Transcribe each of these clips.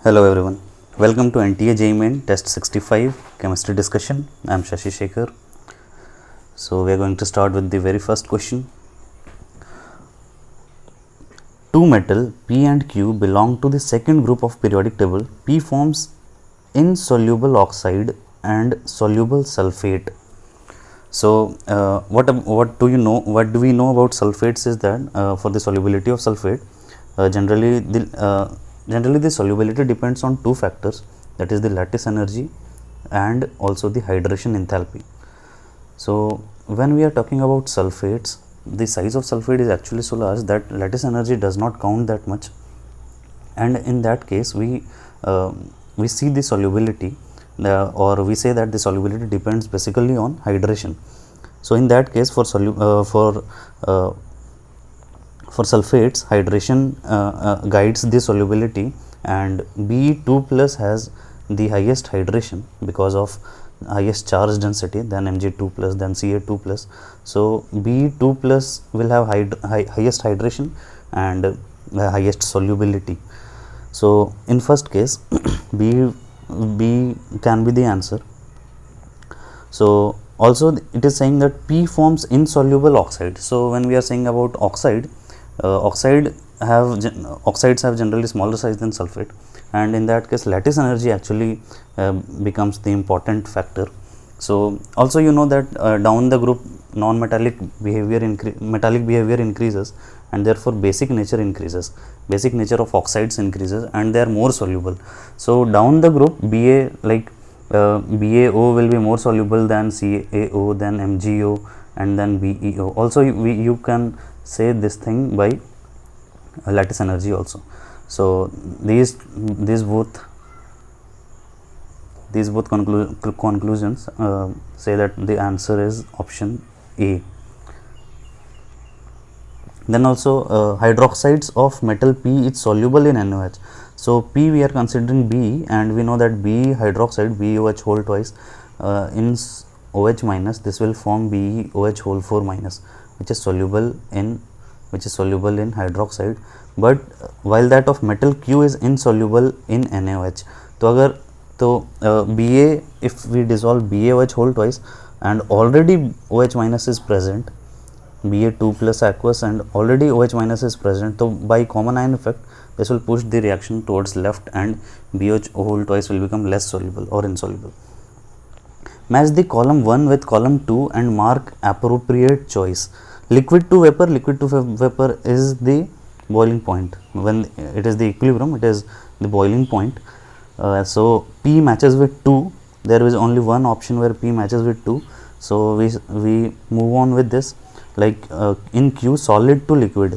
Hello everyone, welcome to NTA JEE Main Test 65 Chemistry Discussion. I am Shashi Shekhar. So we are going to start with the very first question. Two metal P and Q belong to the second group of periodic table. P forms insoluble oxide and soluble sulfate. So what do you know? What do we know about sulfates is that for the solubility of sulfate, generally the solubility depends on two factors, that is the lattice energy and also the hydration enthalpy. So when we are talking about sulfates, the size of sulfate is actually so large that lattice energy does not count that much, and in that case we see the solubility or we say that the solubility depends basically on hydration. So in that case for sulfates, hydration guides the solubility, and Be2 plus has the highest hydration because of highest charge density than Mg2 plus than Ca2 plus. So Be2 plus will have highest hydration and highest solubility. So in first case B can be the answer. So also it is saying that P forms insoluble oxide. So when we are saying about oxide, oxides have generally smaller size than sulfate, and in that case lattice energy actually becomes the important factor. So also you know that down the group non-metallic metallic behavior increases, and therefore basic nature increases, basic nature of oxides increases, and they are more soluble. So down the group Ba, like BaO will be more soluble than CaO, than MgO, and then BeO. Also you can say this thing by lattice energy also. So these both conclusions say that the answer is option A. Then also hydroxides of metal P is soluble in NaOH. So P we are considering B, and we know that B hydroxide BeOH whole twice in OH minus, this will form BeOH whole 4 minus, which is soluble in hydroxide. But while that of metal Q is insoluble in NaOH. तो Ba, if we dissolve BaOH whole twice and already OH minus is present, Ba2 plus aqueous and already OH minus is present, so by common ion effect this will push the reaction towards left and BOH whole twice will become less soluble or insoluble. Match the column 1 with column 2 and mark appropriate choice. Liquid to vapor is the boiling point. When it is the equilibrium, it is the boiling point. So P matches with 2. There is only one option where P matches with 2. So we move on with this. Like in Q, solid to liquid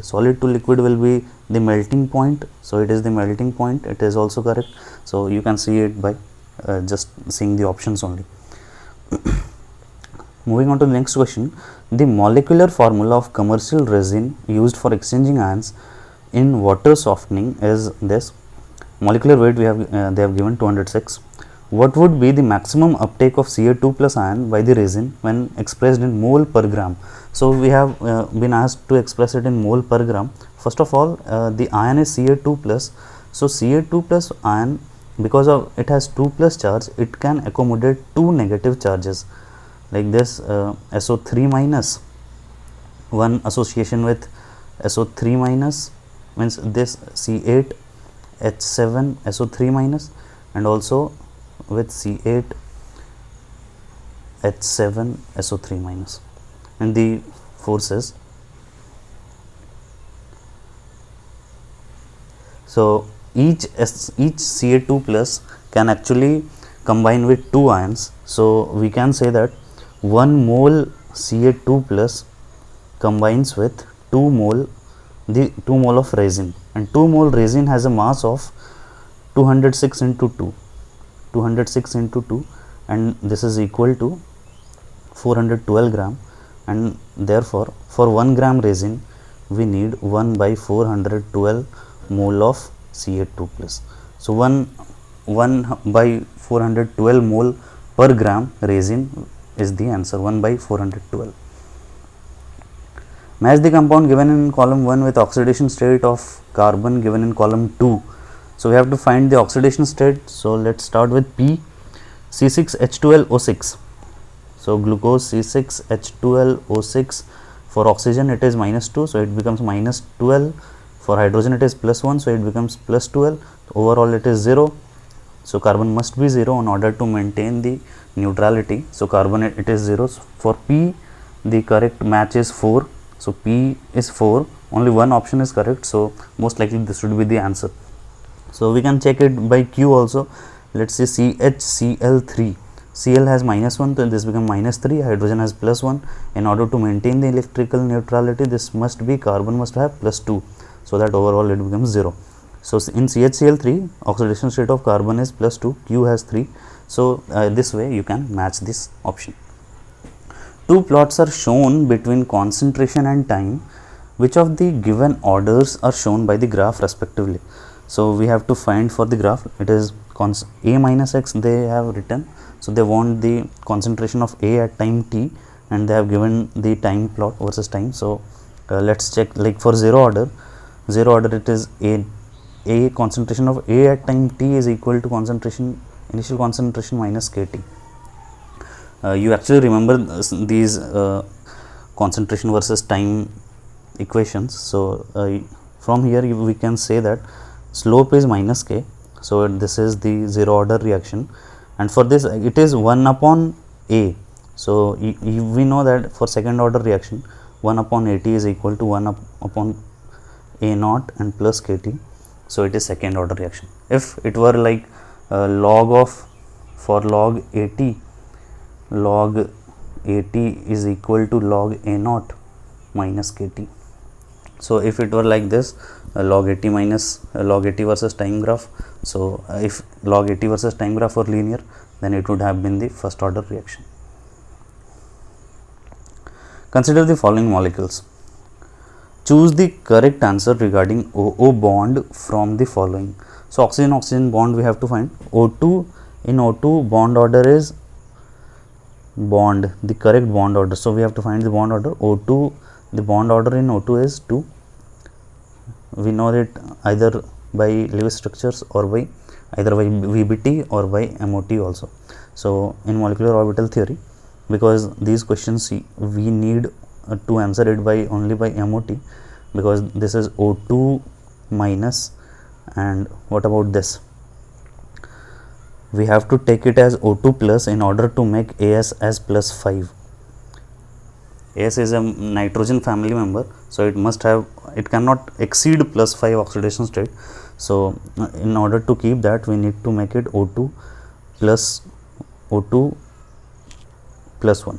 will be the melting point. So it is the melting point. It is also correct. So you can see it by just seeing the options only. Moving on to the next question. The molecular formula of commercial resin used for exchanging ions in water softening is this. Molecular weight they have given 206. What would be the maximum uptake of Ca2 plus ion by the resin when expressed in mole per gram? So we have been asked to express it in mole per gram. First of all, the ion is Ca2 plus. So Ca2 plus ion, because of it has 2 plus charge, it can accommodate 2 negative charges like this. SO3 minus, one association with SO3 minus means this C8 H7 SO3 minus, and also with C8 H7 SO3 minus, and the forces. So each Ca2 plus can actually combine with 2 ions. So we can say that 1 mole Ca2 plus combines with 2 mole of resin, and 2 mole resin has a mass of 206 into 2, and this is equal to 412 gram, and therefore for 1 gram resin we need 1 by 412 mole of Ca2 plus. So 1 by 412 mole per gram resin is the answer, 1 by 412. Match the compound given in column 1 with oxidation state of carbon given in column 2. So we have to find the oxidation state. So let's start with P, C6H12O6. So glucose C6H12O6, for oxygen it is -2, so it becomes -12. For hydrogen it is +1, so it becomes +12. Overall it is 0. So carbon must be 0 in order to maintain the neutrality. So carbon it is 0. So for P the correct match is 4. So P is 4. Only one option is correct. So most likely this should be the answer. So we can check it by Q also. Let's say CHCl3. Cl has -1, so this becomes -3. Hydrogen has +1. In order to maintain the electrical neutrality, this must be carbon must have +2, so that overall it becomes 0. So in CHCl3, oxidation state of carbon is +2, Q has 3. So this way you can match this option. Two plots are shown between concentration and time. Which of the given orders are shown by the graph respectively? So we have to find for the graph. It is A minus x they have written. So they want the concentration of A at time t, and they have given the time plot versus time. So let's check, like for zero order it is A concentration of A at time t is equal to initial concentration minus kT. You actually remember these concentration versus time equations. So from here we can say that slope is minus k. So this is the zero order reaction, and for this it is 1 upon A. So we know that for second order reaction 1 upon AT is equal to 1 upon A naught and plus KT. So it is second order reaction. If it were like for log AT is equal to log A naught minus KT. So if it were like this, log AT minus log AT versus time graph. So if log AT versus time graph were linear, then it would have been the first order reaction. Consider the following molecules. Choose the correct answer regarding OO bond from the following. So oxygen bond we have to find. O2, in O2 bond order is the correct bond order. So we have to find the bond order. O2, the bond order in O2 is 2. We know that either by Lewis structures or by either by VBT or by MOT also. So in molecular orbital theory, because these questions we need to answer it by only by MOT, because this is O2 minus, and what about this? We have to take it as O2 plus in order to make AS as +5. AS is a nitrogen family member, so it cannot exceed +5 oxidation state. So in order to keep that, we need to make it O2 plus 1.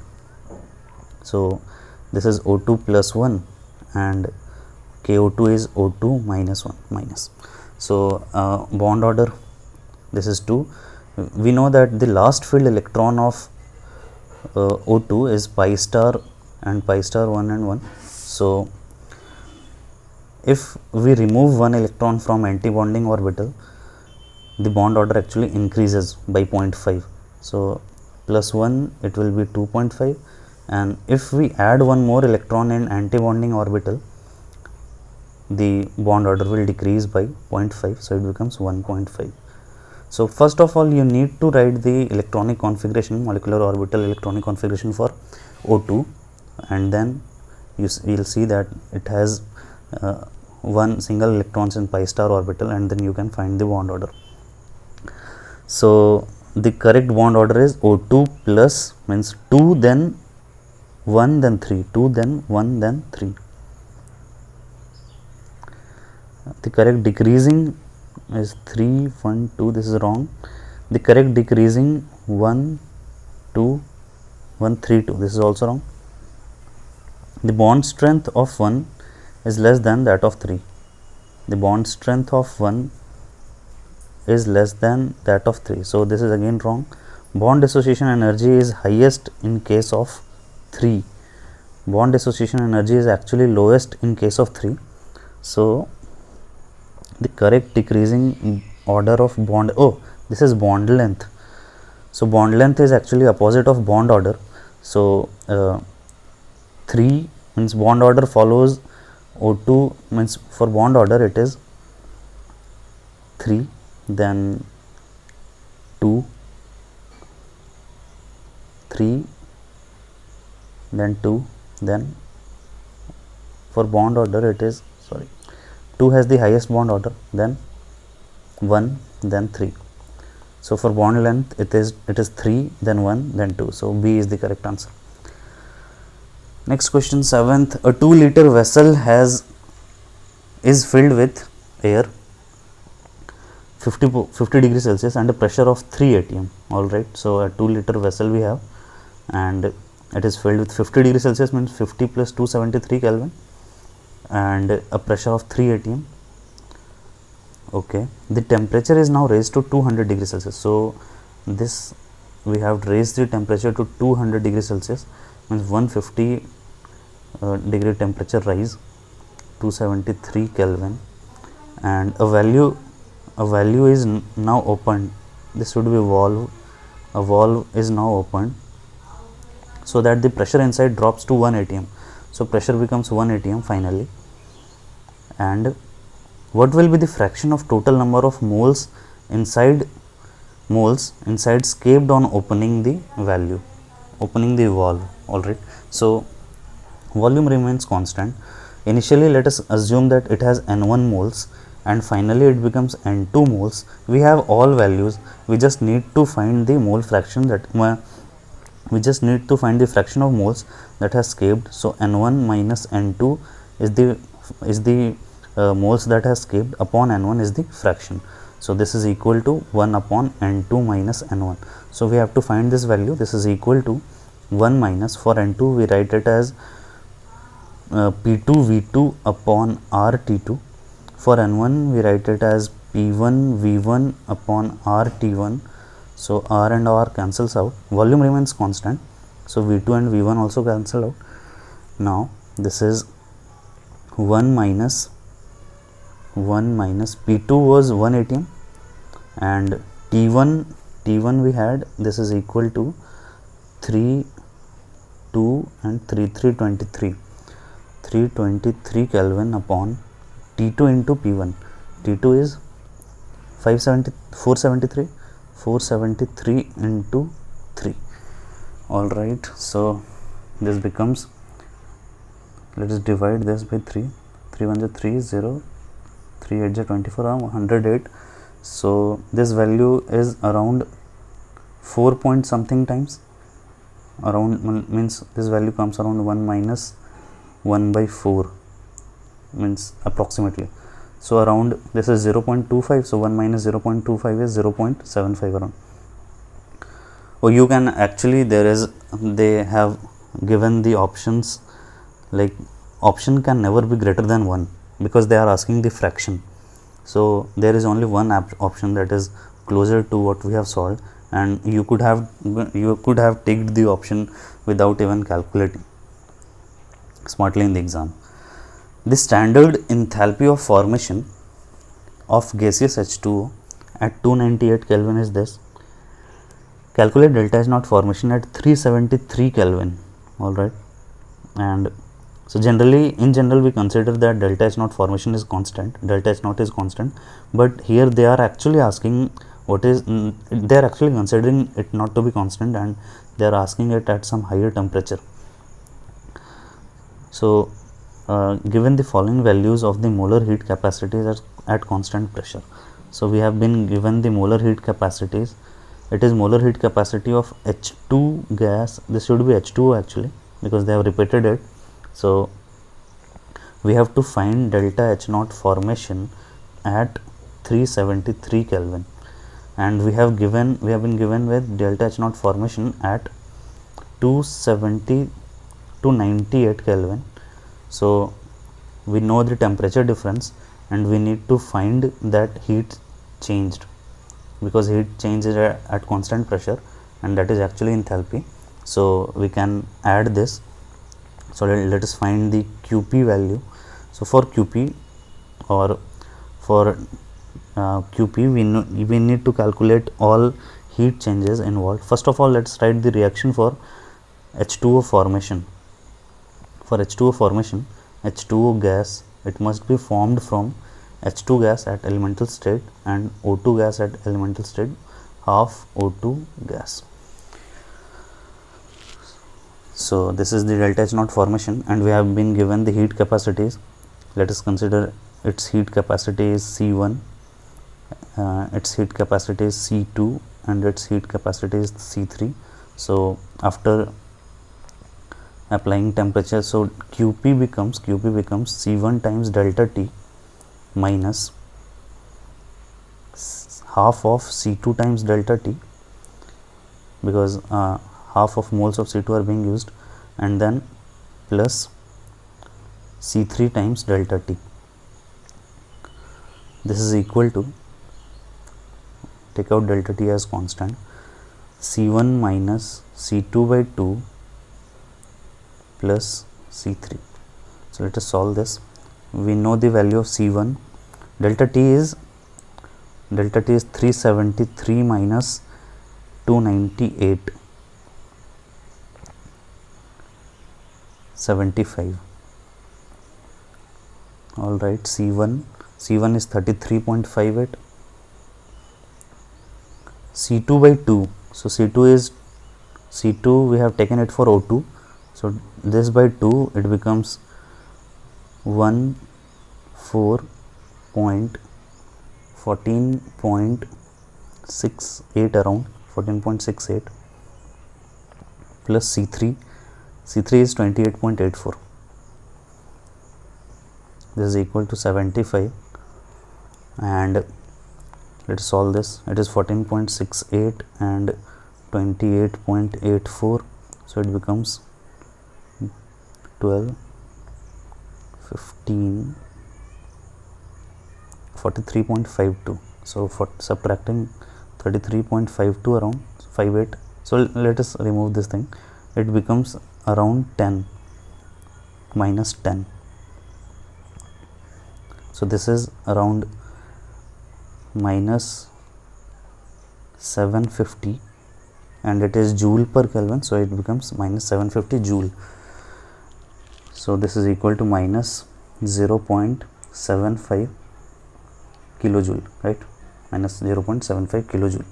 So this is O2 plus 1 and KO2 is O2 minus 1 minus. So bond order, this is 2. We know that the last filled electron of O2 is pi star and pi star 1 and 1. So if we remove one electron from anti-bonding orbital, the bond order actually increases by 0.5. So plus 1 it will be 2.5, and if we add one more electron in anti-bonding orbital, the bond order will decrease by 0.5, so it becomes 1.5. So first of all, you need to write the electronic configuration, molecular orbital electronic configuration for O2, and then you will see that it has one single electrons in pi star orbital, and then you can find the bond order. So the correct bond order is O2 plus, means 2 then 1 then 3, 2 then 1 then 3. The correct decreasing is 3, 1, 2, this is wrong. The correct decreasing 1, 2, 1, 3, 2, this is also wrong. The bond strength of 1 is less than that of 3. The bond strength of 1 is less than that of 3. So this is again wrong. Bond dissociation energy is highest in case of 3. Bond dissociation energy is actually lowest in case of 3. So the correct decreasing order of bond, this is bond length. So bond length is actually opposite of bond order. So 3 means bond order follows O2, means for bond order it is 3, then 2, 3, then 2, then for bond order it is 2 has the highest bond order, then 1, then 3. So for bond length it is 3, then 1, then 2. So B is the correct answer. Next question, 7th. A 2-liter vessel is filled with air 50 degrees Celsius and a pressure of 3 atm. All right, so a 2-liter vessel we have, and it is filled with 50 degrees Celsius, means 50 plus 273 Kelvin, and a pressure of 3 atm. Okay, the temperature is now raised to 200 degrees Celsius. So this we have raised the temperature to 200 degrees Celsius, means 150 degree temperature rise, 273 Kelvin, and a value is now opened. This should be valve. A valve is now opened so that the pressure inside drops to 1 atm. So pressure becomes 1 atm finally. And what will be the fraction of total number of moles inside escaped on opening the valve? All right, so volume remains constant. Initially let us assume that it has n1 moles and finally it becomes n2 moles. We have all values, we just need to find the mole fraction, that we just need to find the fraction of moles that has escaped. So n1 minus n2 is the moles that has escaped, upon n1 is the fraction. So this is equal to 1 upon n2 minus n1. So we have to find this value. This is equal to 1 minus, for n2 we write it as P2 V2 upon R T2. For n1 we write it as P1 V1 upon R T1. So R and R cancels out, volume remains constant, so V2 and V1 also cancel out. Now this is 1 minus P2 was 1 atm, and T1 we had, this is equal to 3, 2 and 3, 323 Kelvin upon T2 into P1. T2 is 473 into 3. All right, so this becomes, let us divide this by 3. 3 1 is 3, 0, 3 8 is 24, 108. So this value is around 4 point something times, around, means this value comes around 1 minus 1 by 4, means approximately. So around, this is 0.25, so 1 minus 0.25 is 0.75 around. Or you can actually, they have given the options, like option can never be greater than 1 because they are asking the fraction. So there is only one option that is closer to what we have solved, and you could have ticked the option without even calculating smartly in the exam. The standard enthalpy of formation of gaseous H2O at 298 Kelvin is this. Calculate delta H naught formation at 373 Kelvin. All right, and so in general we consider that delta H naught formation is constant, delta H naught is constant, but here they are actually asking they are actually considering it not to be constant, and they are asking it at some higher temperature. So given the following values of the molar heat capacities at constant pressure. So we have been given the molar heat capacities. It is molar heat capacity of H2 gas. This should be H2O actually, because they have repeated it. So we have to find delta H naught formation at 373 Kelvin, and we have been given with delta H naught formation at 298 Kelvin. So we know the temperature difference, and we need to find that heat changed, because heat changes at constant pressure, and that is actually enthalpy. So we can add this. So let us find the QP value. So for QP, or for QP, we need to calculate all heat changes involved. First of all, let's write the reaction for H2O formation. For H2O formation, H2O gas, it must be formed from H2 gas at elemental state and O2 gas at elemental state, half O2 gas. So this is the delta H naught formation, and we have been given the heat capacities. Let us consider its heat capacity is C1, its heat capacity is C2, and its heat capacity is C3. So after applying temperature, so QP becomes C1 times delta T minus half of C2 times delta T, because half of moles of C2 are being used, and then plus C3 times delta T. This is equal to, take out delta T as constant, C1 minus C2 by 2 plus C3. So let us solve this. We know the value of C1. Delta T is 373 minus 298.75. All right, C1 is 33.58. C2 by 2. So C2 we have taken it for O2. So this by 2, it becomes 14.68 around 14.68 plus C3 is 28.84. This is equal to 75, and let us solve this. It is 14.68 and 28.84, so it becomes 12, 15, 43.52. So for subtracting 33.52 around 58, so let us remove this thing. It becomes around 10, minus 10. So this is around minus 750, and it is joule per Kelvin, so it becomes minus 750 joule. So this is equal to minus 0.75 kilojoule, right? Minus 0.75 kilojoule.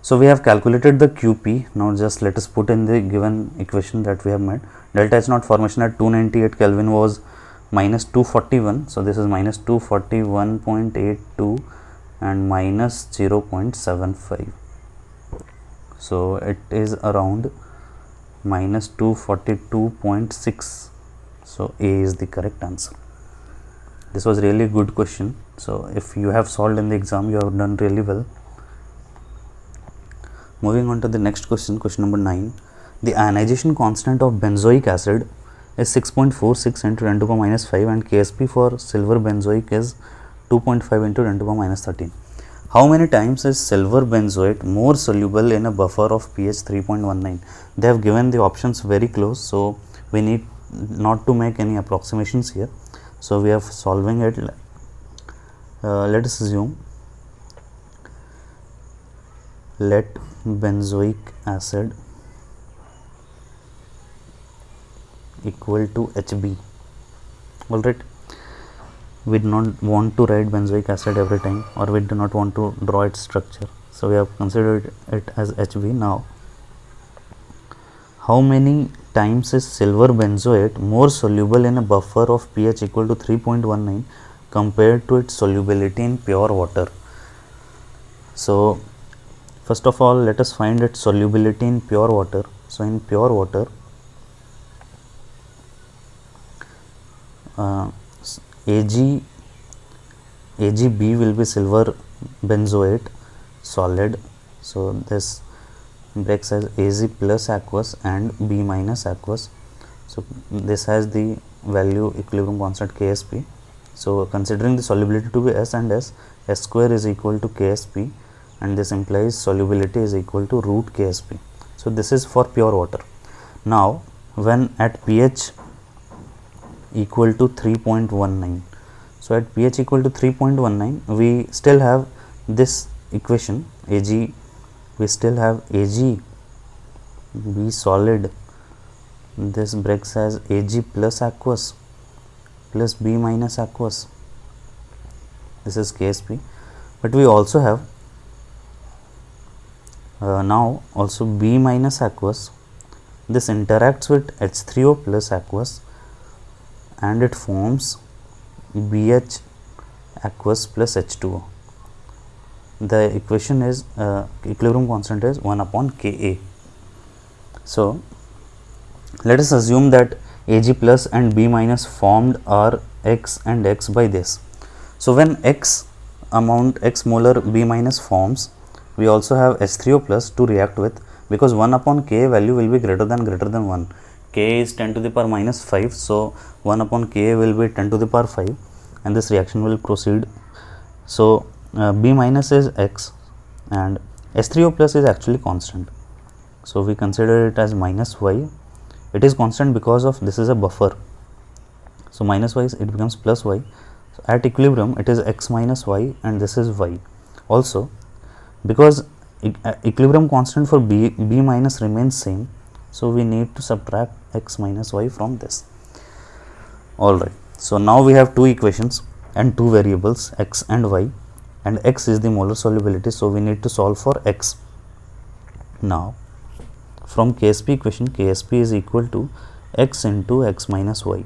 So we have calculated the QP. Now just let us put in the given equation that we have made. Delta H naught formation at 298 Kelvin was minus 241. So this is minus 241.82 and minus 0.75. So it is around minus 242.6. So A is the correct answer. This was really good question. So if you have solved in the exam, you have done really well. Moving on to the next question, question number 9. The ionization constant of benzoic acid is 6.46 into 10 to the power minus 5, and Ksp for silver benzoic is 2.5 into 10 to the power minus 13. How many times is silver benzoate more soluble in a buffer of pH 3.19? They have given the options very close, so we need not to make any approximations here. So we are solving it. Let us assume, let benzoic acid equal to Hb. All right, we do not want to write benzoic acid every time, or we do not want to draw its structure, so we have considered it as Hb. Now how many times is silver benzoate more soluble in a buffer of pH equal to 3.19 compared to its solubility in pure water? So first of all, let us find its solubility in pure water. So in pure water, AgB will be silver benzoate solid. So this breaks as Ag plus aqueous and B minus aqueous. So this has the value equilibrium constant Ksp. So considering the solubility to be S and S, S square is equal to Ksp, and this implies solubility is equal to root Ksp. So this is for pure water. Now when at pH equal to 3.19, so at pH equal to 3.19, we still have this equation Ag, we still have Ag B solid, this breaks as Ag plus aqueous plus B minus aqueous. this is KSP, but we also have now also B minus aqueous. This interacts with H3O plus aqueous and it forms BH aqueous plus H2O. The equation is equilibrium constant is 1 upon Ka. So let us assume that Ag plus and B minus formed are X and X by this. So when X amount, X molar B minus forms, we also have H3O plus to react with, because 1 upon Ka value will be greater than 1. Ka is 10 to the power minus 5, so 1 upon Ka will be 10 to the power 5 and this reaction will proceed. So B minus is X and H3O plus is actually constant, so we consider it as minus Y. It is constant because of this is a buffer, so minus Y it becomes plus Y. So at equilibrium it is X minus Y and this is Y. Also because equilibrium constant for B minus remains same, so we need to subtract X minus Y from this. Alright, so now we have two equations and two variables, X and Y, and X is the molar solubility, so we need to solve for X. Now from KSP equation, KSP is equal to X into X minus Y.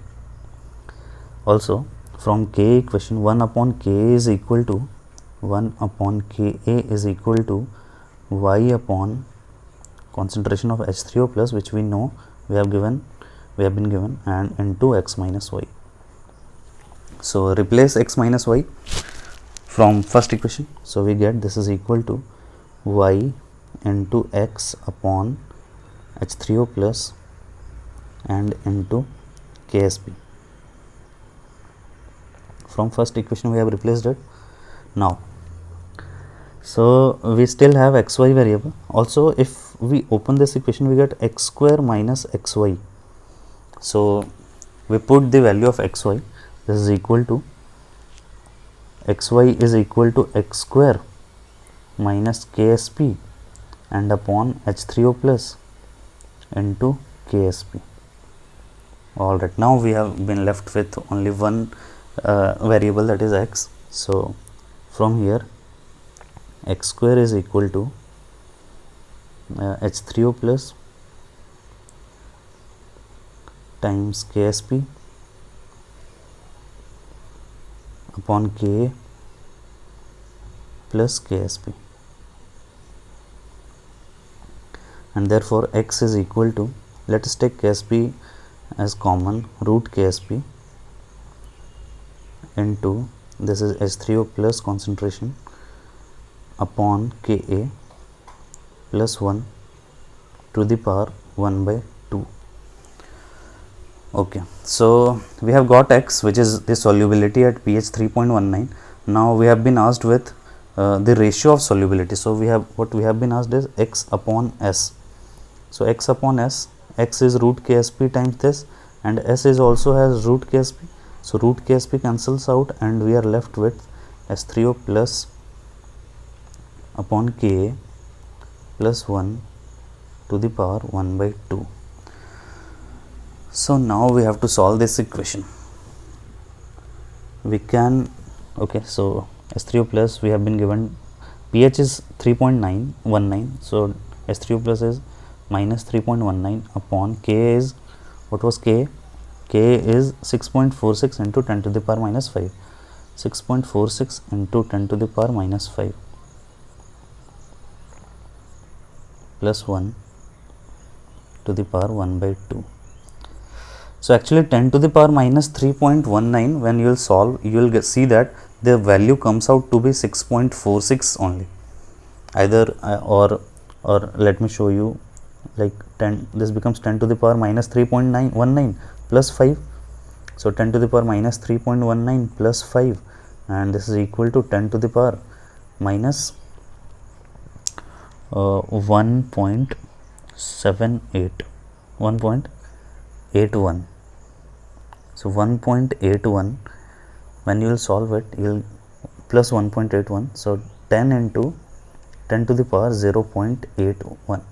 Also from K equation, 1 upon K is equal to 1 upon Ka is equal to Y upon concentration of H3O plus, which we know we have been given, and into X minus Y. So replace X minus Y from first equation, so we get this is equal to Y into X upon H3O plus and into KSP. From first equation we have replaced it. Now so we still have xy variable. Also if we open this equation we get x square minus xy. So we put the value of xy, this is equal to xy is equal to x square minus KSP and upon H3O plus into KSP. Alright, now we have been left with only one variable, that is x. So from here x square is equal to H3O plus times KSP upon Ka plus KSP, and therefore x is equal to, let us take KSP as common, root KSP into this is H3O plus concentration upon Ka plus 1 to the power 1 by 2. Okay, so we have got x, which is the solubility at pH 3.19. Now we have been asked with the ratio of solubility. So we have, what we have been asked is x upon S. So x upon S, x is root KSP times this and S is also has root KSP. So root KSP cancels out and we are left with H3O plus upon Ka plus 1 to the power 1 by 2. So now we have to solve this equation. We can, okay, so H3O plus we have been given, pH is 3.919, so H3O plus is minus 3.19 upon Ka is, what was Ka? Ka is 6.46 into 10 to the power minus 5, 6.46 into 10 to the power minus 5 plus 1 to the power 1 by 2. So actually 10 to the power minus 3.19, when you will solve, you will see that the value comes out to be 6.46 only. Either or let me show you, like 10, this becomes 10 to the power minus 3.919 plus 5. So 10 to the power minus 3.19 plus 5, and this is equal to 10 to the power minus 1.78, 1.81. So 1.81, when you will solve it, you will plus 1.81. So 10 into 10 to the power 0.81.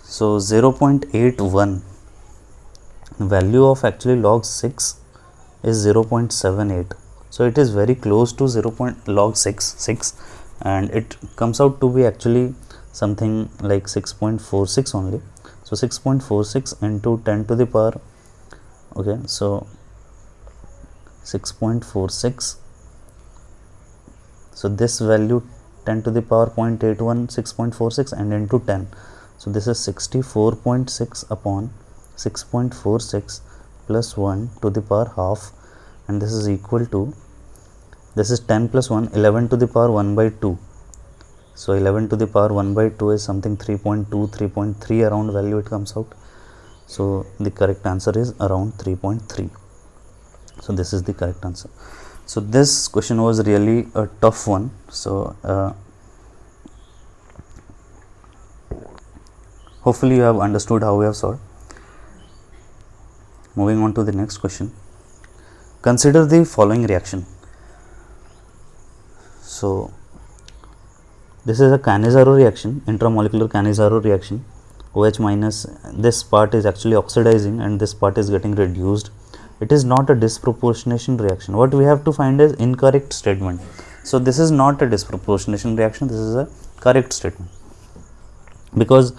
So 0.81, value of actually log 6 is 0.78. So it is very close to 0.log6, and it comes out to be actually something like 6.46 only. So 6.46 into 10 to the power, okay, so 6.46, so this value 10 to the power 0.81, 6.46 and into 10, so this is 64.6 upon 6.46 plus 1 to the power half, and this is equal to, this is 10 plus 1, 11 to the power 1 by 2. So 11 to the power 1 by 2 is something 3.2, 3.3 around value it comes out. So the correct answer is around 3.3. So this is the correct answer. So this question was really a tough one. So hopefully you have understood how we have solved. Moving on to the next question. Consider the following reaction. So this is a Cannizzaro reaction, intramolecular Cannizzaro reaction. OH minus, this part is actually oxidizing and this part is getting reduced. It is not a disproportionation reaction. What we have to find is incorrect statement. So this is not a disproportionation reaction, this is a correct statement. Because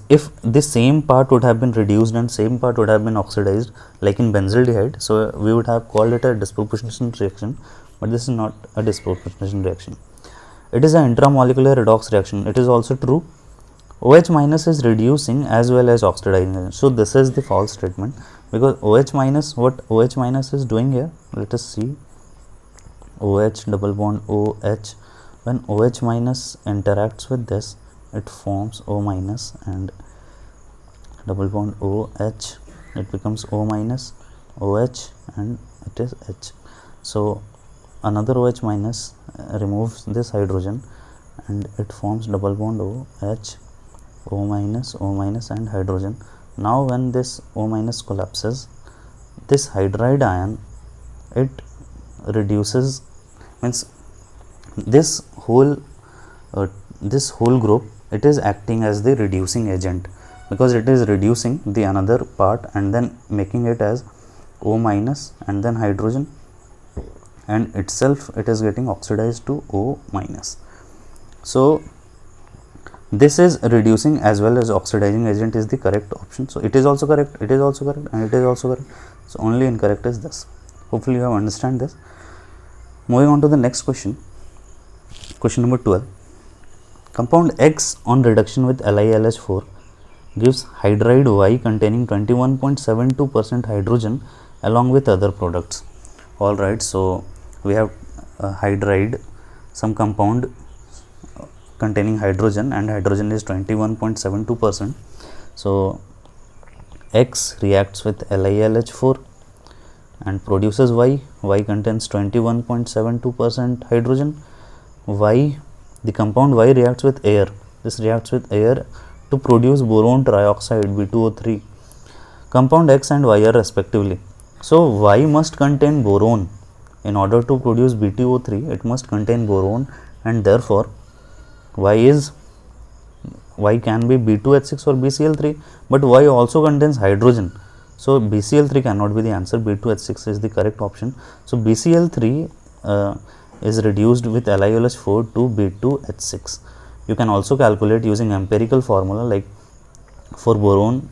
if this same part would have been reduced and same part would have been oxidized, like in benzaldehyde, so we would have called it a disproportionation reaction, but this is not a disproportionation reaction. It is an intramolecular redox reaction. It is also true. OH minus is reducing as well as oxidizing. So this is the false statement, because OH minus, what OH minus is doing here, let us see. OH double bond OH, when OH minus interacts with this, it forms O minus, and double bond OH, it becomes O minus, OH, and it is H. So another OH minus removes this hydrogen and it forms double bond OH, O minus and hydrogen. Now when this O minus collapses, this hydride ion, it reduces, means this whole group, it is acting as the reducing agent, because it is reducing the another part and then making it as O minus and then hydrogen, and itself it is getting oxidized to O minus. So this is reducing as well as oxidizing agent is the correct option. So it is also correct, it is also correct, and it is also correct. So only incorrect is this. Hopefully you have understand this. Moving on to the next question. Question number 12. Compound X on reduction with LiLH4 gives hydride Y containing 21.72% hydrogen along with other products. Alright, so we have hydride, some compound containing hydrogen, and hydrogen is 21.72%. So X reacts with LiLH4 and produces Y. Y contains 21.72% hydrogen. Y, the compound Y reacts with air. This reacts with air to produce boron trioxide B2O3. Compound X and Y are respectively. So Y must contain boron. In order to produce BTO3, it must contain boron, and therefore Y can be B2H6 or BCl3, but Y also contains hydrogen. So BCl3 cannot be the answer. B2H6 is the correct option. So BCl3 is reduced with LiOH4 to B2H6. You can also calculate using empirical formula, like for boron,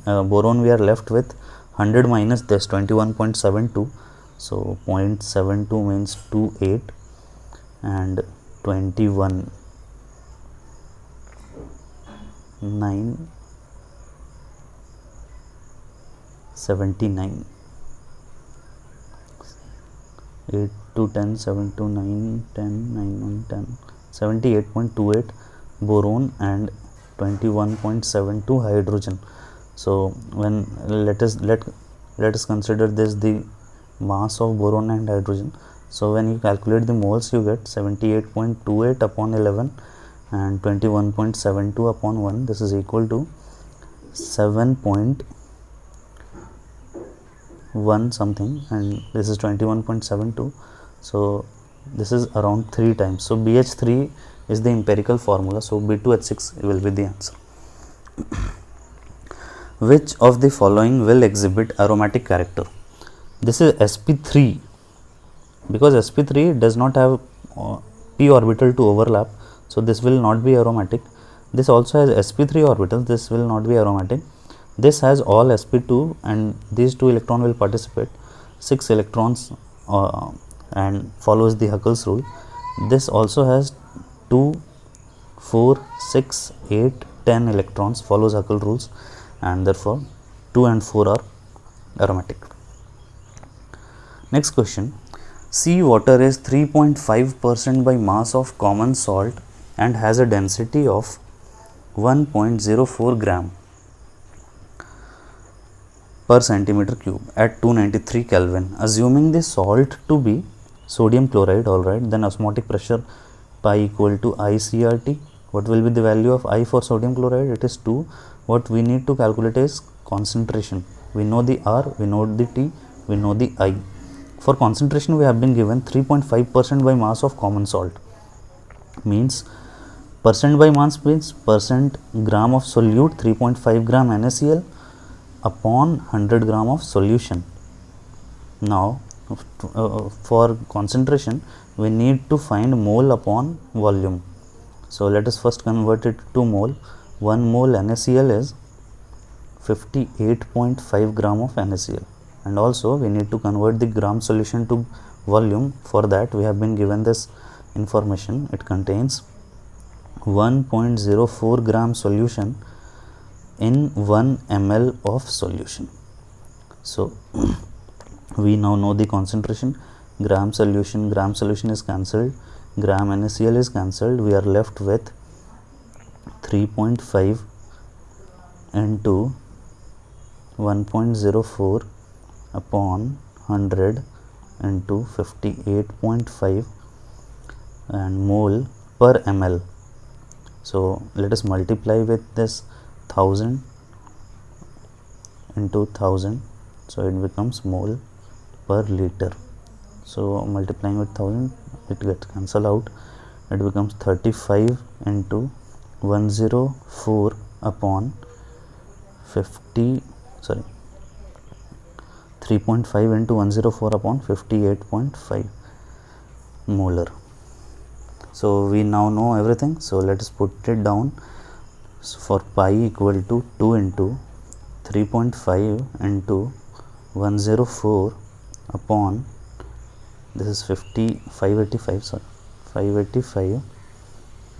we are left with 100 minus this 21.72. So 0.72 means 28 and 21 979, 8 to 10, 7 to 9, 10, 9 on 10, 78.28 boron and 21.72 hydrogen. So when let us consider this the mass of boron and hydrogen. So when you calculate the moles, you get 78.28 upon 11 and 21.72 upon 1. This is equal to 7.1 something, and this is 21.72. So this is around 3 times. So BH3 is the empirical formula. So B2H6 will be the answer. Which of the following will exhibit aromatic character? This is sp3. because sp3 does not have p orbital to overlap, so this will not be aromatic. This also has sp3 orbitals, this will not be aromatic. This has all sp2 and these 2 electron will participate, 6 electrons and follows the Huckel's rule. This also has 2, 4, 6, 8, 10 electrons, follows Huckel rules, and therefore 2 and 4 are aromatic. Next question, sea water is 3.5% by mass of common salt and has a density of 1.04 gram per centimeter cube at 293 Kelvin. Assuming the salt to be sodium chloride, alright, then osmotic pressure pi equal to ICRT. What will be the value of I for sodium chloride? It is 2. What we need to calculate is concentration. We know the R, we know the T, we know the I. For concentration, we have been given 3.5% by mass of common salt. Means percent by mass means percent gram of solute, 3.5 gram NaCl upon 100 gram of solution. Now, for concentration, we need to find mole upon volume. So, let us first convert it to mole. 1 mole NaCl is 58.5 gram of NaCl, and also we need to convert the gram solution to volume. For that, we have been given this information. It contains 1.04 gram solution in 1 ml of solution. So, we now know the concentration. Gram solution is cancelled, gram NaCl is cancelled. We are left with 3.5 into 1.04 upon 100 into 58.5 and mole per ml. So, let us multiply with this 1000 into 1000, so it becomes mole per liter. So, multiplying with 1000, it gets cancelled out, it becomes 35 into 104 upon 3.5 into 104 upon 58.5 molar. So, we now know everything. So, let us put it down. So, for pi equal to 2 into 3.5 into 104 upon, this is 585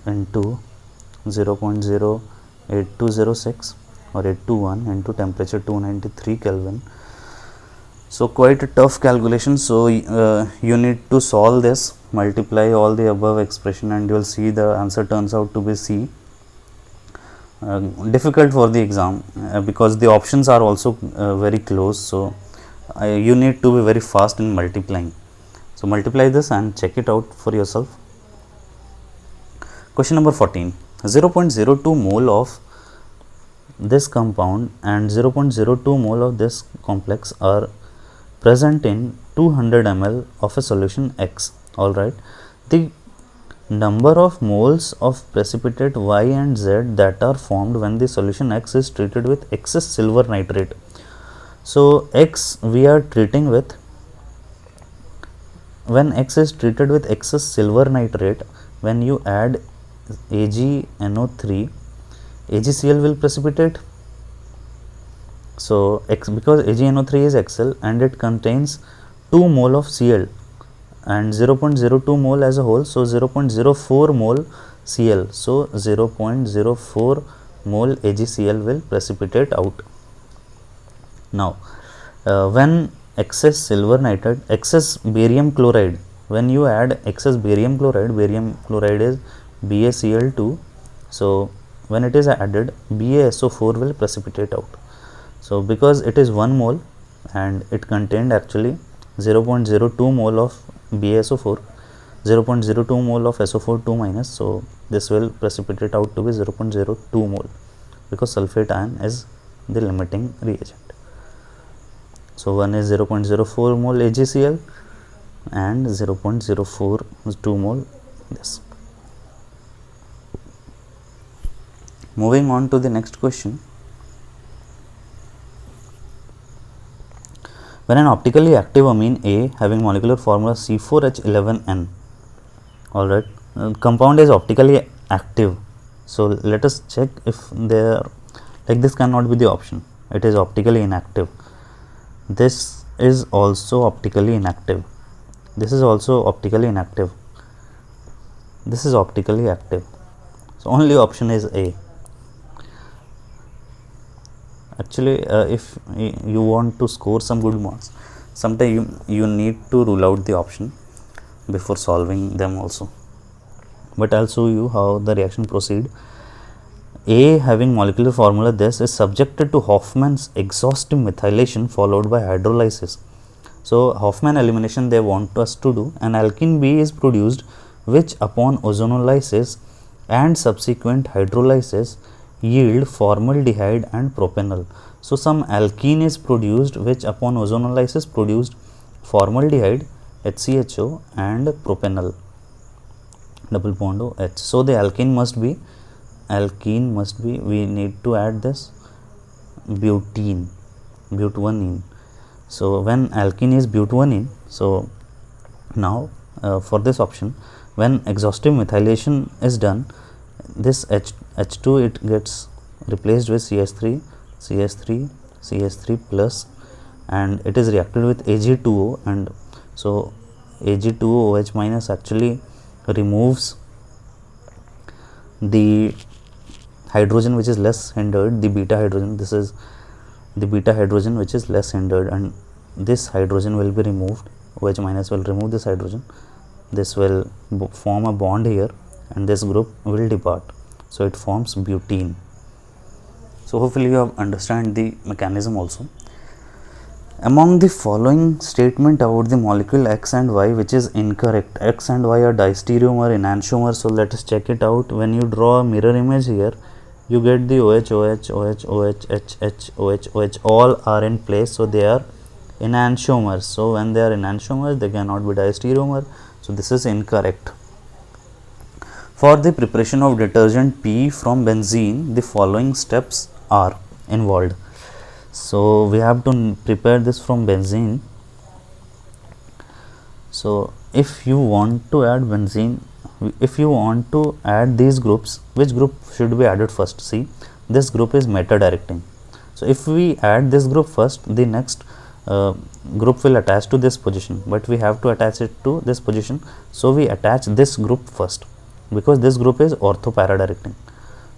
into 0.08206 or 821 into temperature 293 Kelvin. So, quite a tough calculation. So, you need to solve this, multiply all the above expression, and you will see the answer turns out to be C. Difficult for the exam because the options are also very close. So, you need to be very fast in multiplying. So, multiply this and check it out for yourself. Question number 14. 0.02 mole of this compound and 0.02 mole of this complex are present in 200 ml of a solution X. Alright, the number of moles of precipitate Y and Z that are formed when the solution X is treated with excess silver nitrate. So, X we are treating with, when X is treated with excess silver nitrate, when you add AgNO3, AgCl will precipitate. So, because AgNO3 is Xl and it contains 2 mole of Cl and 0.02 mole as a whole, so 0.04 mole Cl, so 0.04 mole AgCl will precipitate out. Now, when excess silver nitrate, excess barium chloride, when you add excess barium chloride is BaCl2, so when it is added, BaSO4 will precipitate out. So, because it is 1 mole and it contained actually 0.02 mole of BaSO4, 0.02 mole of SO4 2 minus, so this will precipitate out to be 0.02 mole because sulfate ion is the limiting reagent. So, one is 0.04 mole AgCl and 0.042 mole this. Moving on to the next question. When an optically active amine A having molecular formula C4H11N, alright, compound is optically active. So let us check if they are like this. Cannot be the option, it is optically inactive. This is also optically inactive. This is also optically inactive. This is optically active. So only option is A. Actually, if you want to score some good marks, sometimes you need to rule out the option before solving them also. But I'll show you how the reaction proceed. A having molecular formula this is subjected to Hofmann's exhaustive methylation followed by hydrolysis. So Hofmann elimination they want us to do. An alkene B is produced which upon ozonolysis and subsequent hydrolysis yield formaldehyde and propanol. So some alkene is produced which upon ozonolysis produced formaldehyde, HCHO and propanol, double bond OH. So the alkene must be we need to add this butene. So when alkene is butanene, so now for this option, when exhaustive methylation is done, this H2 it gets replaced with CH3 plus, and it is reacted with Ag2O, and so Ag2O OH minus actually removes the hydrogen which is less hindered, the beta hydrogen. This is the beta hydrogen which is less hindered, and this hydrogen will be removed. OH minus will remove this hydrogen. This will form a bond here, and this group will depart. So it forms butene. So hopefully you have understand the mechanism also. Among the following statement about the molecule X and Y which is incorrect. X and Y are diastereomer, enantiomer. So let us check it out. When you draw a mirror image here, you get the OH, OH, OH, OH, HH, OH, OH all are in place. So they are enantiomers. So when they are enantiomers, they cannot be diastereomer. So this is incorrect. For the preparation of detergent P from benzene, the following steps are involved. So we have to prepare this from benzene. So if you want to add benzene, if you want to add these groups, which group should be added first? See, this group is meta directing. So if we add this group first, the next group will attach to this position, but we have to attach it to this position. So we attach this group first, because this group is ortho para directing.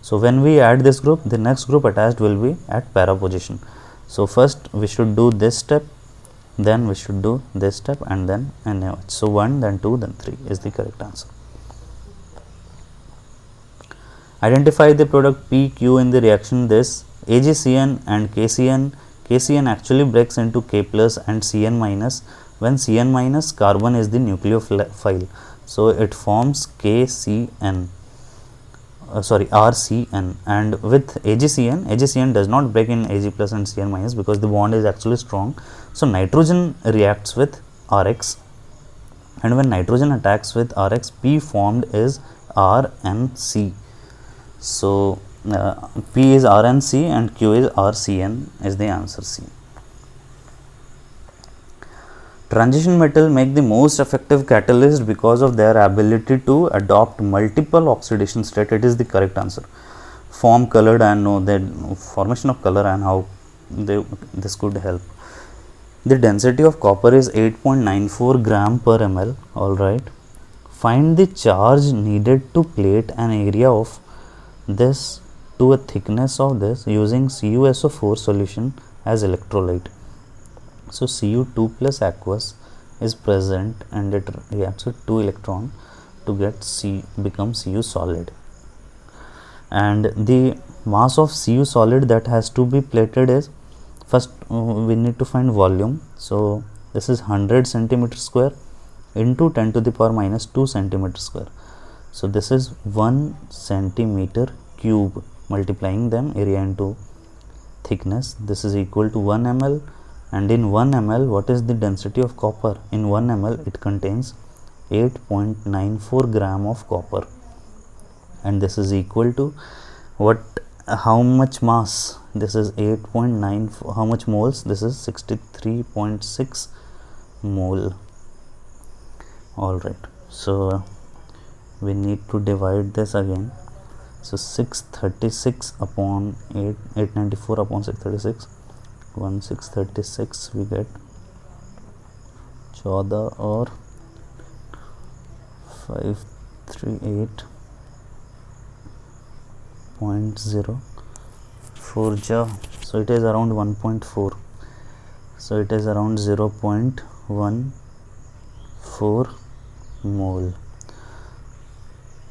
So when we add this group, the next group attached will be at para position. So first we should do this step, then we should do this step, and then NaOH. So 1, then 2, then 3 is the correct answer. Identify the product PQ in the reaction this AgCN and KCN. KCN actually breaks into K plus and Cn minus. When Cn minus, carbon is the nucleophile, so it forms KCN. RCN, and with AgCN does not break in Ag plus and Cn minus because the bond is actually strong. So nitrogen reacts with Rx, and when nitrogen attacks with Rx, P formed is RNC. So P is RNC and Q is RCN is the answer C. Transition metal make the most effective catalyst because of their ability to adopt multiple oxidation state. It is the correct answer. Form colored iron, no, the formation of color and how this could help. The density of copper is 8.94 gram per ml. All right. Find the charge needed to plate an area of this to a thickness of this using CuSO4 solution as electrolyte. So Cu2 plus aqueous is present and it reacts with 2 electron to get become Cu solid, and the mass of Cu solid that has to be plated is, first we need to find volume. So this is 100 centimeter square into 10 to the power minus 2 centimeter square. So this is 1 centimeter cube, multiplying them area into thickness. This is equal to 1 ml. And in 1 ml, what is the density of copper? In 1 ml, it contains 8.94 gram of copper, and this is equal to what how much mass? This is 8.9. How much moles? This is 63.6 mole. All right, so we need to divide this again. So 636 upon 894 upon 636, 636 we get 14 or 538.04 ja. So it is around 1.4. So it is around 0.14 mole.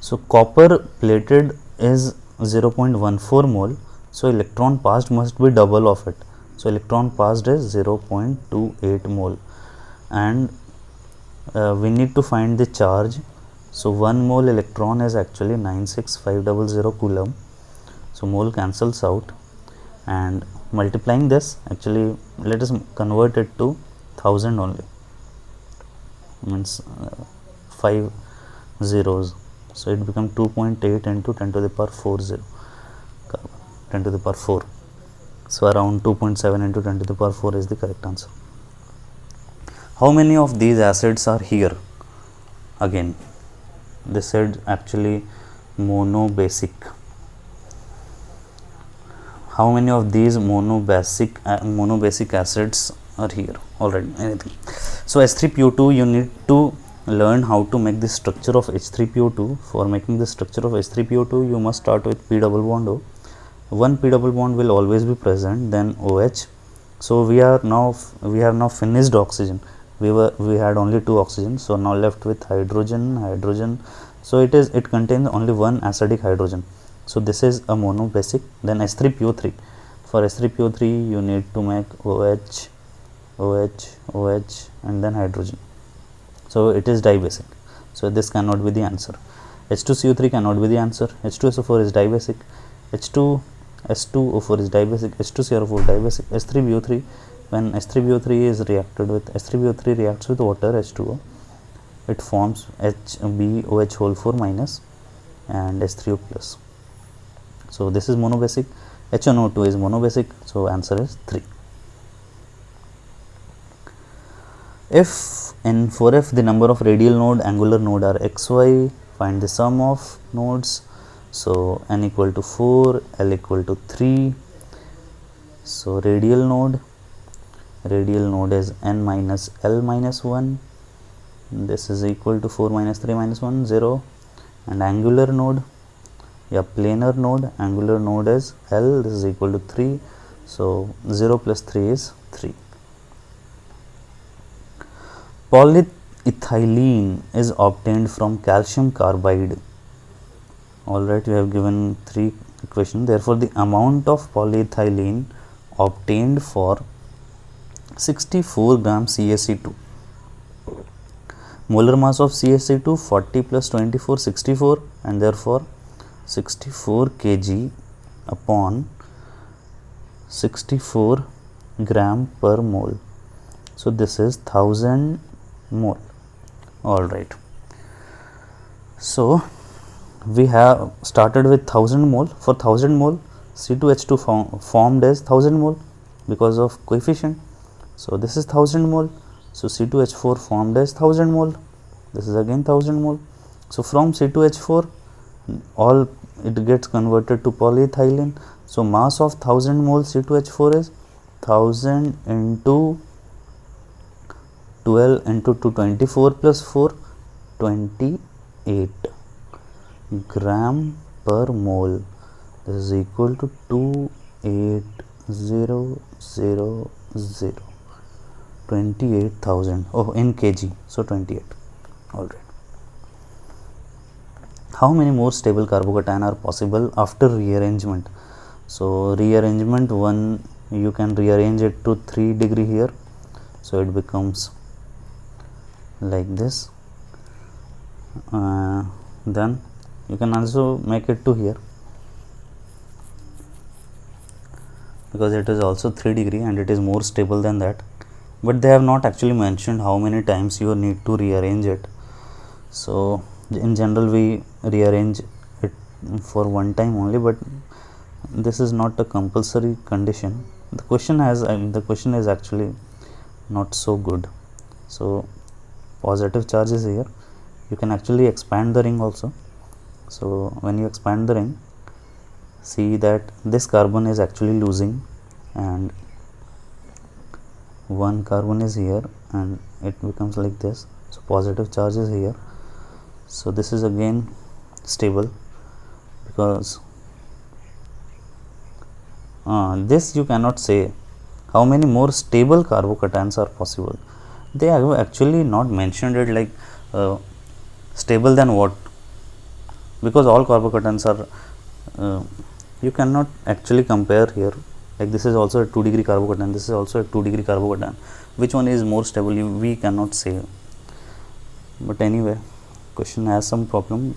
So copper plated is 0.14 mole. So electron passed must be double of it. So electron passed is 0.28 mole, and we need to find the charge. So 1 mole electron is actually 96500 coulomb. So mole cancels out, and multiplying this, actually let us convert it to 1000 only, means 5 zeros. So it becomes 2.8 into 10 to the power 40 carbon, 10 to the power 4. So around 2.7 into 10 to the power 4 is the correct answer. How many of these acids are here? Again, this is actually monobasic. How many of these monobasic acids are here? Already anything. So H3PO2, you need to learn how to make the structure of H3PO2. For making the structure of H3PO2, you must start with P double bond O. One P double bond will always be present, then OH. So we have now finished oxygen. We had only 2 oxygen, so now left with hydrogen. So it contains only one acidic hydrogen. So this is a monobasic. Then H3PO3. For H3PO3, you need to make OH, and then hydrogen. So it is dibasic. So this cannot be the answer. H2CO3 cannot be the answer. H2SO4 is dibasic. S2O4 is dibasic. H2CrO4 dibasic. H3BO3, when H3BO3 is reacted with H3BO3 reacts with water H2O, it forms HbOH whole 4 minus and H3O plus. So this is monobasic. HNO2 is monobasic. So answer is 3. If in 4f the number of radial node, angular node are xy, find the sum of nodes. So n equal to 4, L equal to 3. So radial node is n minus L minus 1. This is equal to 4 minus 3 minus 1, 0. And angular node, planar node, angular node is L, this is equal to 3. So 0 plus 3 is 3. Polyethylene is obtained from calcium carbide. Alright, we have given 3 equations. Therefore, the amount of polyethylene obtained for 64 gram CaC2. Molar mass of CaC2 40 plus 24, 64, and therefore 64 kg upon 64 gram per mole. So this is 1000 mole. All right. So we have started with 1000 mole. For 1000 mole, C2H2 formed as 1000 mole because of coefficient. So this is 1000 mole. So C2H4 formed as 1000 mole. This is again 1000 mole. So from C2H4, all it gets converted to polyethylene. So mass of 1000 mole C2H4 is 1000 into 12 into 224 plus 4, 28 gram per mole. This is equal to 28000, 28,000. Oh, in kg. So 28. All right. How many more stable carbocation are possible after rearrangement? So rearrangement, one you can rearrange it to 3 degree here. So it becomes like this. Then you can also make it to here, because it is also 3 degree and it is more stable than that, but they have not actually mentioned how many times you need to rearrange it. So in general we rearrange it for one time only, but this is not a compulsory condition. The question is actually not so good. So positive charge is here. You can actually expand the ring also. So when you expand the ring, see that this carbon is actually losing, and one carbon is here, and it becomes like this. So positive charge is here. So this is again stable, because this you cannot say how many more stable carbocations are possible. They have actually not mentioned it, like stable than what, because all carbocations are you cannot actually compare here. Like this is also a 2 degree carbocation, this is also a 2 degree carbocation. Which one is more stable, we cannot say. But anyway, question has some problem.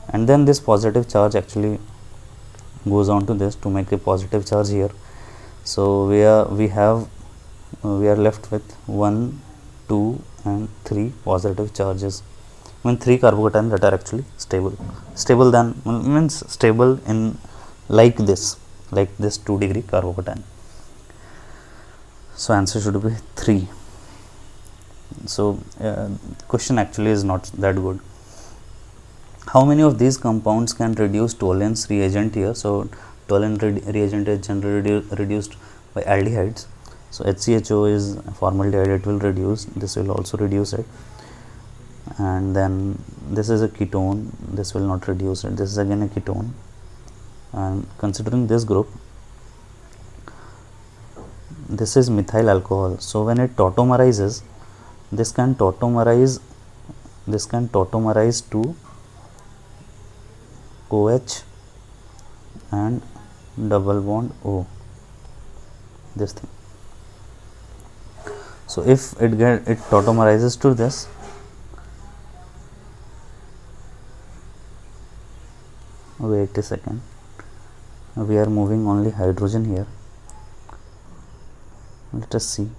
And then this positive charge actually goes on to this to make a positive charge here. So we are left with 1, 2 and 3 positive charges. I mean 3 carbocations that are actually stable than, means stable in like this 2 degree carbocation. So answer should be 3. So question actually is not that good. How many of these compounds can reduce Tollens reagent here? So Tollens reagent is generally reduced by aldehydes. So HCHO is formaldehyde, it will reduce, this will also reduce it. And then this is a ketone, this will not reduce it, this is again a ketone. And considering this group, this is methyl alcohol. So when it tautomerizes, this can tautomerize to OH and double bond O, this thing. So if it tautomerizes to this, wait a second, we are moving only hydrogen here. Let us see.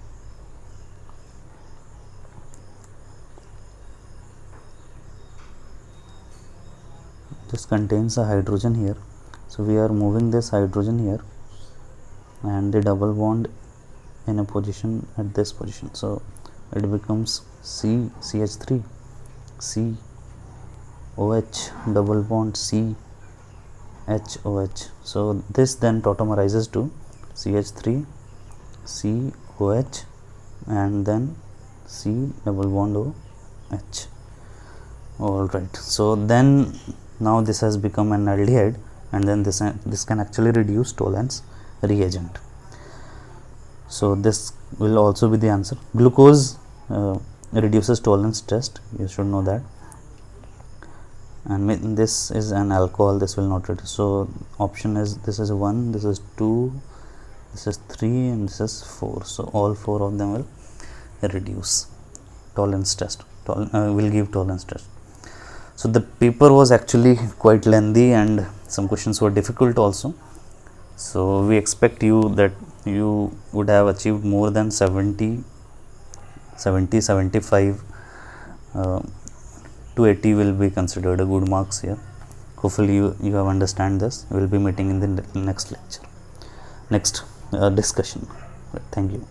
This contains a hydrogen here, so we are moving this hydrogen here and the double bond in a position at this position, so it becomes CH3, C OH double bond C HOH. So this then tautomerizes to CH3 COH and then C double bond OH. All right, so then now this has become an aldehyde, and then this can actually reduce Tollens reagent. So this will also be the answer. Glucose reduces Tollens test, you should know that. And this is an alcohol, this will not reduce. So option is, this is 1, this is 2, this is 3 and this is 4. So all 4 of them will reduce Tollens test, will give Tollens test. So the paper was actually quite lengthy and some questions were difficult also. So we expect you that you would have achieved more than 70, 75 to 80 will be considered a good marks here. Hopefully you have understand this. We will be meeting in the next lecture, next discussion. Thank you.